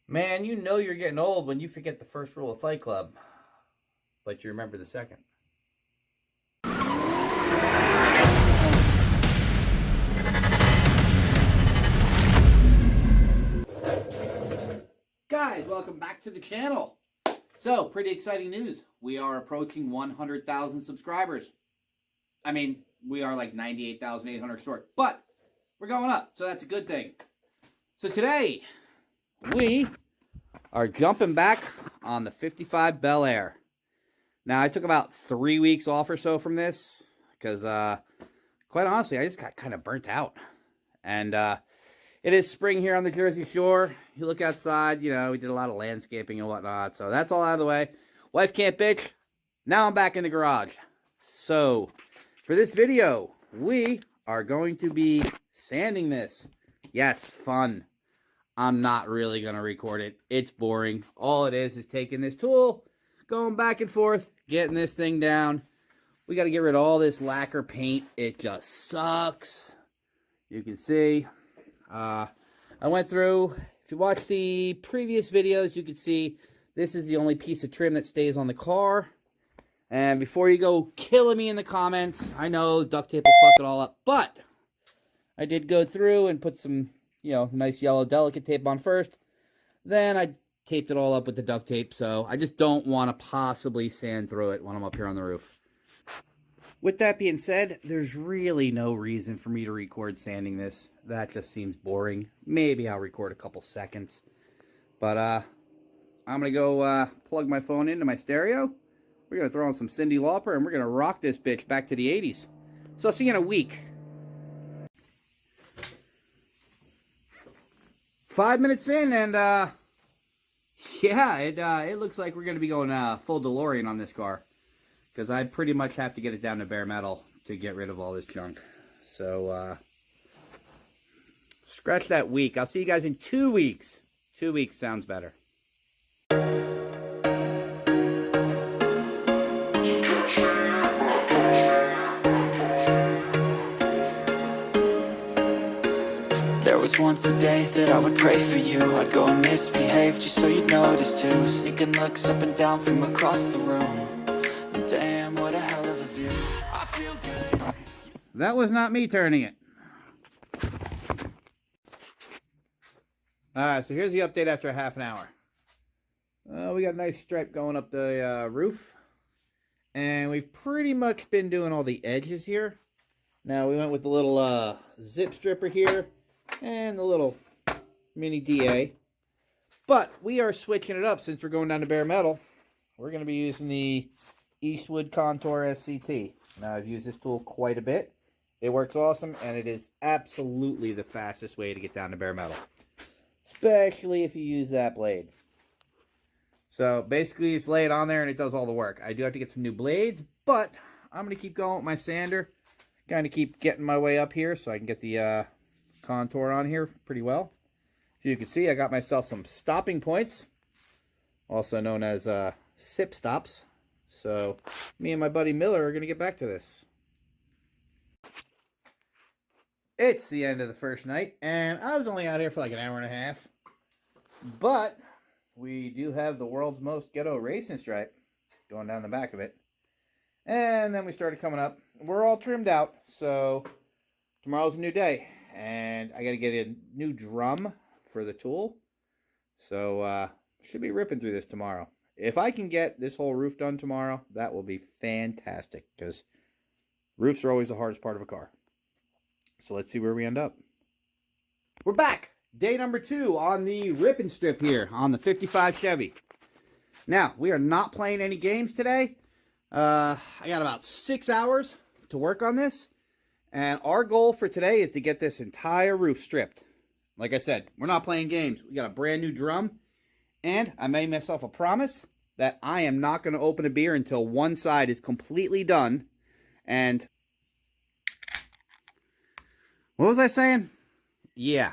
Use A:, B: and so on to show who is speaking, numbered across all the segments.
A: Man, you know you're getting old when you forget the first rule of Fight Club, but you remember the second. Guys, welcome back to the channel. So, pretty exciting news. We are approaching 100,000 subscribers. I mean, we are like 98,800 short, but we're going up, so that's a good thing. So today, we are jumping back on the 55 Bel Air. Now, I took about 3 weeks off or so from this because, quite honestly, I just got kind of burnt out. And it is spring here on the Jersey Shore. You look outside, you know, we did a lot of landscaping and whatnot. So that's all out of the way. Wife can't bitch. Now I'm back in the garage. So for this video, we are going to be sanding this. Yes, fun. I'm not really going to record it. It's boring. All it is taking this tool, going back and forth, getting this thing down. We got to get rid of all this lacquer paint. It just sucks. You can see. I went through, if you watch the previous videos, you can see this is the only piece of trim that stays on the car. And before you go killing me in the comments, I know duct tape will fuck it all up, but I did go through and put some, you know, nice yellow delicate tape on first. Then I taped it all up with the duct tape, so I just don't want to possibly sand through it when I'm up here on the roof. With that being said, there's really no reason for me to record sanding this. That just seems boring. Maybe I'll record a couple seconds. But I'm going to go plug my phone into my stereo. We're going to throw on some Cyndi Lauper, and we're going to rock this bitch back to the 80s. So I'll see you in a week. 5 minutes in, and yeah, it looks like we're going to be going full DeLorean on this car. Because I pretty much have to get it down to bare metal to get rid of all this junk. So, scratch that week. I'll see you guys in 2 weeks. 2 weeks sounds better.
B: There was once a day that I would pray for you. I'd go and misbehave just so you'd notice too. Sneaking looks up and down from across the room. Damn, what a hell of a view. I feel good.
A: That was not me turning it. Alright, so here's the update after a half an hour. We got a nice stripe going up the roof. And we've pretty much been doing all the edges here. Now, we went with the little zip stripper here. And the little mini DA. But we are switching it up since we're going down to bare metal. We're going to be using the Eastwood Contour SCT. Now, I've used this tool quite a bit. It works awesome, and it is absolutely the fastest way to get down to bare metal. Especially if you use that blade. So, basically, it's laid on there, and it does all the work. I do have to get some new blades, but I'm going to keep going with my sander. Kind of keep getting my way up here so I can get the contour on here pretty well. So you can see, I got myself some stopping points, also known as sip stops. So, me and my buddy Miller are going to get back to this. It's the end of the first night, and I was only out here for like an hour and a half. But, we do have the world's most ghetto racing stripe going down the back of it. And then we started coming up. We're all trimmed out, so tomorrow's a new day. And I got to get a new drum for the tool. So, should be ripping through this tomorrow. If I can get this whole roof done tomorrow, that will be fantastic, because roofs are always the hardest part of a car. So let's see where we end up. We're back. Day number 2 on the rip and strip here on the 55 Chevy. Now, we are not playing any games today. I got about 6 hours to work on this. And our goal for today is to get this entire roof stripped. Like I said, we're not playing games. We got a brand new drum. And I made myself a promise that I am not going to open a beer until one side is completely done. And what was I saying? Yeah.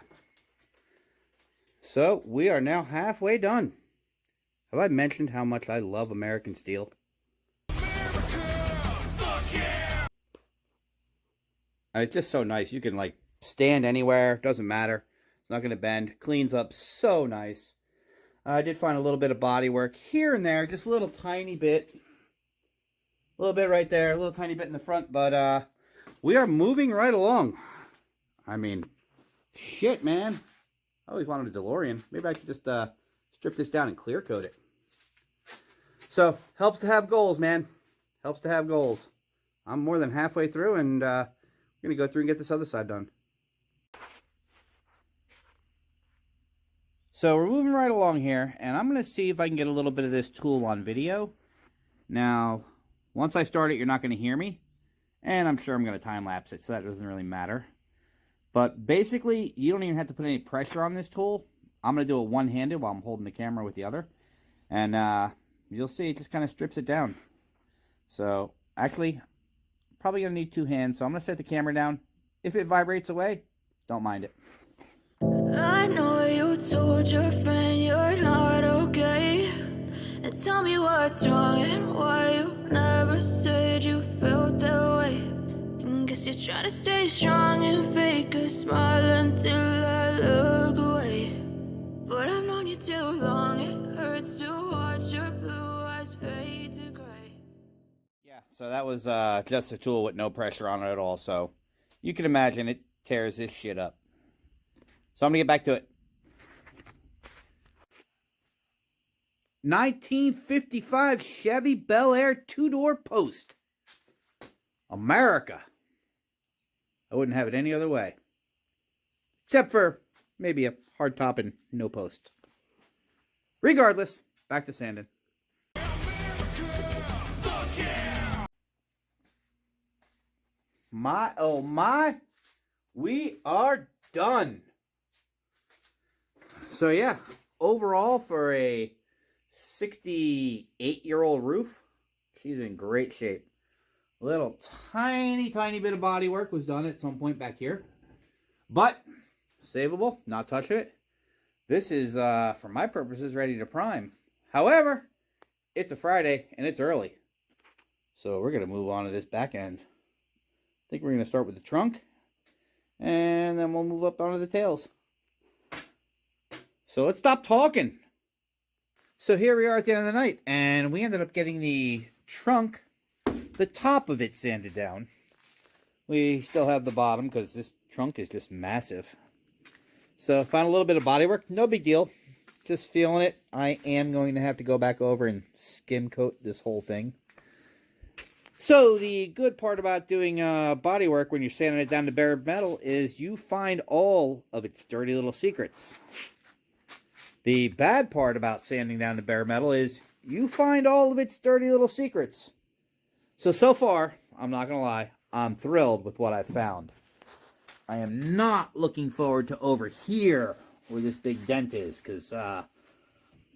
A: So we are now halfway done. Have I mentioned how much I love American steel? America! Fuck yeah! It's just so nice. You can like stand anywhere. Doesn't matter. It's not going to bend. Cleans up so nice. I did find a little bit of body work here and there, just a little tiny bit. A little bit right there, a little tiny bit in the front, but we are moving right along. I mean, shit, man. I always wanted a DeLorean. Maybe I could just strip this down and clear coat it. So, helps to have goals, man. Helps to have goals. I'm more than halfway through, and I'm going to go through and get this other side done. So, we're moving right along here, and I'm going to see if I can get a little bit of this tool on video. Now, once I start it, you're not going to hear me, and I'm sure I'm going to time-lapse it, so that doesn't really matter. But basically, you don't even have to put any pressure on this tool. I'm going to do it one-handed while I'm holding the camera with the other. And you'll see it just kind of strips it down. So, actually, probably going to need two hands. So I'm going to set the camera down. If it vibrates away, don't mind it.
C: I know you told your friend you're not okay. And tell me what's wrong and why you never said you felt that way. Guess you're trying to stay strong and fake a smile until I look away. But I've known you too long, it hurts to watch your blue eyes fade to gray.
A: Yeah, so that was just a tool with no pressure on it at all. So you can imagine it tears this shit up. So I'm going to get back to it. 1955 Chevy Bel Air two-door post. America. I wouldn't have it any other way. Except for maybe a hard top and no post. Regardless, back to sanding. My, oh my, we are done. So yeah, overall for a 68-year-old roof, she's in great shape. A little tiny bit of body work was done at some point back here. But, savable, not touching it. This is, for my purposes, ready to prime. However, it's a Friday and it's early. So we're going to move on to this back end. I think we're going to start with the trunk. And then we'll move up onto the tails. So let's stop talking. So here we are at the end of the night. And we ended up getting the trunk, the top of it sanded down. We still have the bottom because this trunk is just massive. So found a little bit of body work. No big deal. Just feeling it. I am going to have to go back over and skim coat this whole thing. So the good part about doing body work when you're sanding it down to bare metal is you find all of its dirty little secrets. The bad part about sanding down to bare metal is you find all of its dirty little secrets. So far, I'm not going to lie, I'm thrilled with what I've found. I am not looking forward to over here where this big dent is, because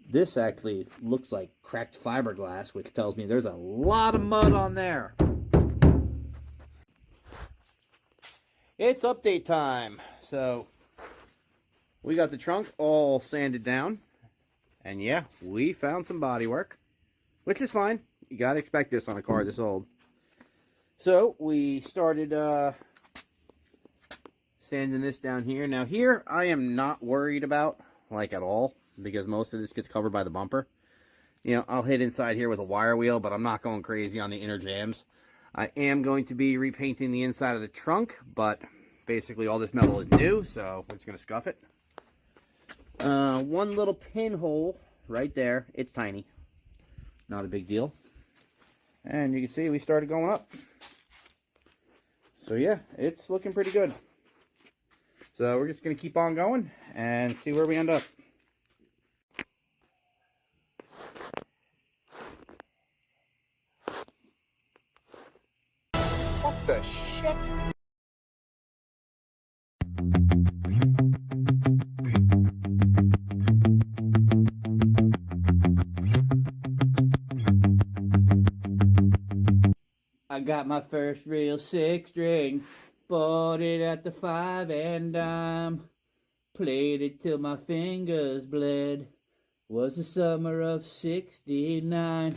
A: this actually looks like cracked fiberglass, which tells me there's a lot of mud on there. It's update time. So, we got the trunk all sanded down. And yeah, we found some body work, which is fine. You gotta expect this on a car this old. So, we started sanding this down here. Now here, I am not worried about, like, at all, because most of this gets covered by the bumper. You know, I'll hit inside here with a wire wheel, but I'm not going crazy on the inner jambs. I am going to be repainting the inside of the trunk, but basically all this metal is new, so we're just going to scuff it. One little pinhole right there. It's tiny. Not a big deal. And you can see we started going up. So yeah, it's looking pretty good. So we're just going to keep on going and see where we end up. What the shit? I got my first real 6-string, bought it at the 5 and dime, played it till my fingers bled, was the summer of '69.